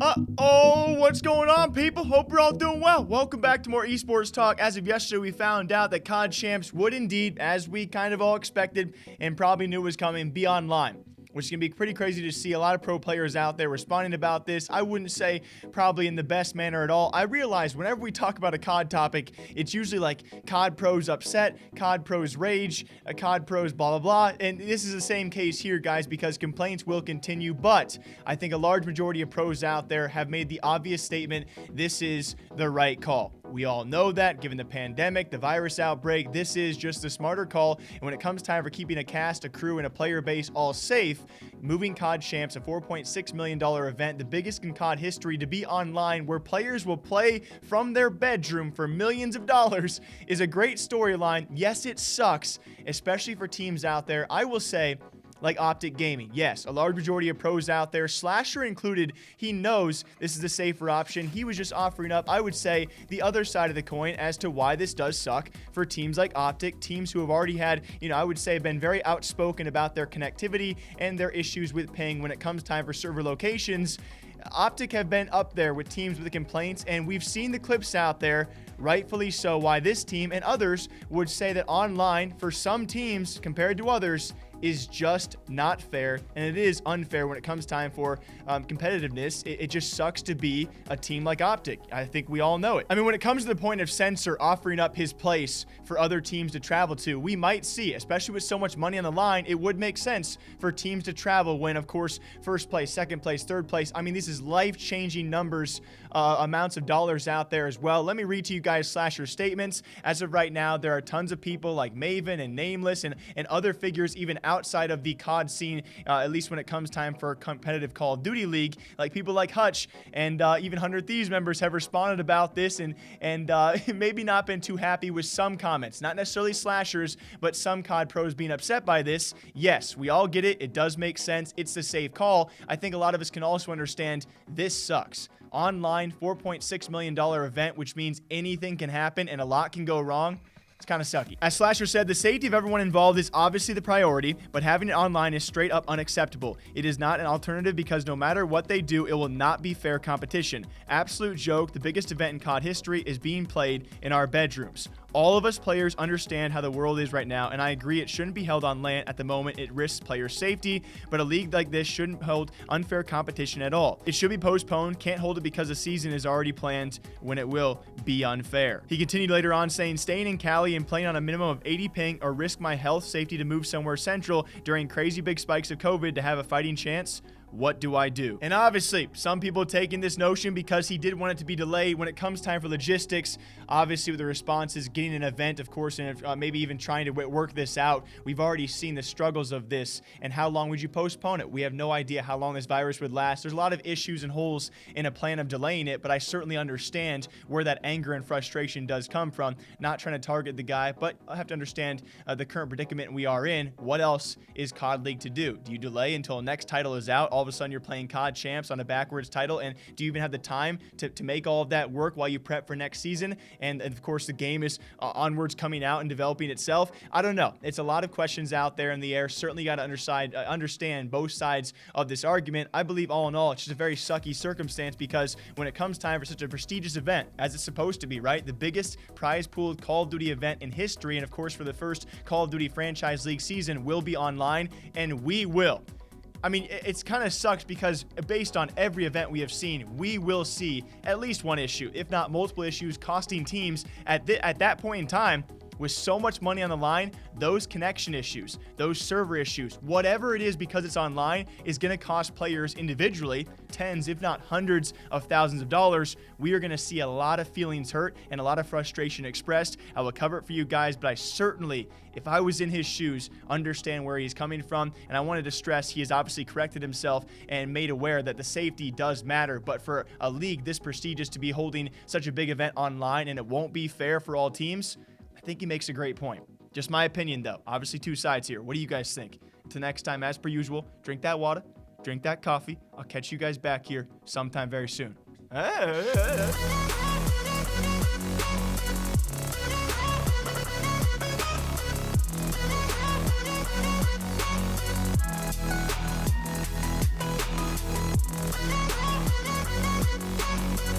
Uh-oh, what's going on, people? Hope you're all doing well. Welcome back to more esports talk. As of yesterday, we found out that CoD champs would indeed, as we kind of all expected and probably knew was coming, be online, which is going to be pretty crazy to see a lot of pro players out there responding about this. I wouldn't say probably in the best manner at all. I realize whenever we talk about a CoD topic, it's usually like CoD pros upset, CoD pros rage, CoD pros blah, blah, blah. And this is the same case here, guys, because complaints will continue. But I think a large majority of pros out there have made the obvious statement, this is the right call. We all know that, given the pandemic, the virus outbreak, this is just a smarter call. And when it comes time for keeping a cast, a crew, and a player base all safe, moving CoD Champs, a $4.6 million event, the biggest in CoD history, to be online where players will play from their bedroom for millions of dollars is a great storyline. Yes, it sucks, especially for teams out there. I will say, like Optic Gaming. Yes, a large majority of pros out there, Slasher included, he knows this is the safer option. He was just offering up, I would say, the other side of the coin as to why this does suck for teams like Optic, teams who have already had, I would say, been very outspoken about their connectivity and their issues with ping when it comes time for server locations. Optic have been up there with teams with complaints, and we've seen the clips out there, rightfully so, why this team and others would say that online, for some teams compared to others, is just not fair, and it is unfair when it comes time for competitiveness. It just sucks to be a team like Optic. I think we all know it. I mean, when it comes to the point of Censor offering up his place for other teams to travel to, we might see, especially with so much money on the line, it would make sense for teams to travel when, of course, first place, second place, third place. I mean, this is life-changing numbers, amounts of dollars out there as well. Let me read to you guys Slasher's statements. As of right now, there are tons of people like Maven and Nameless and other figures even outside of the CoD scene, at least when it comes time for a competitive Call of Duty League, like people like Hutch and even 100 Thieves members have responded about this and maybe not been too happy with some comments, not necessarily Slashers, but some CoD pros being upset by this. Yes, we all get it. It does make sense. It's the safe call. I think a lot of us can also understand this sucks. Online, $4.6 million event, which means anything can happen and a lot can go wrong. It's kind of sucky. As Slasher said, the safety of everyone involved is obviously the priority, but having it online is straight up unacceptable. It is not an alternative because no matter what they do, it will not be fair competition. Absolute joke, the biggest event in CoD history is being played in our bedrooms. All of us players understand how the world is right now, and I agree it shouldn't be held on LAN at the moment. It risks player safety, but a league like this shouldn't hold unfair competition at all. It should be postponed. Can't hold it because the season is already planned when it will be unfair. He continued later on saying, staying in Cali and playing on a minimum of 80 ping or risk my health safety to move somewhere central during crazy big spikes of COVID to have a fighting chance. What do I do? And obviously, some people taking this notion because he did want it to be delayed when it comes time for logistics. Obviously, with the responses, getting an event, of course, and maybe even trying to work this out. We've already seen the struggles of this, and how long would you postpone it? We have no idea how long this virus would last. There's a lot of issues and holes in a plan of delaying it, but I certainly understand where that anger and frustration does come from. Not trying to target the guy, but I have to understand the current predicament we are in. What else is CoD League to do? Do you delay until next title is out? All of a sudden, you're playing CoD Champs on a backwards title, and do you even have the time to make all of that work while you prep for next season? And of course, the game is onwards coming out and developing itself. I don't know. It's a lot of questions out there in the air. Certainly got to understand both sides of this argument. I believe all in all, it's just a very sucky circumstance because when it comes time for such a prestigious event, as it's supposed to be, right? The biggest prize pool Call of Duty event in history, and of course, for the first Call of Duty Franchise League season, will be online, and we will. I mean, it's kind of sucks because based on every event we have seen, we will see at least one issue, if not multiple issues, costing teams at that point in time. With so much money on the line, those connection issues, those server issues, whatever it is because it's online, is going to cost players individually tens, if not hundreds of thousands of dollars. We are going to see a lot of feelings hurt and a lot of frustration expressed. I will cover it for you guys, but I certainly, if I was in his shoes, understand where he's coming from. And I wanted to stress he has obviously corrected himself and made aware that the safety does matter. But for a league this prestigious to be holding such a big event online and it won't be fair for all teams, I think he makes a great point. Just my opinion, though. Obviously, two sides here. What do you guys think? Until next time, as per usual, drink that water, drink that coffee. I'll catch you guys back here sometime very soon.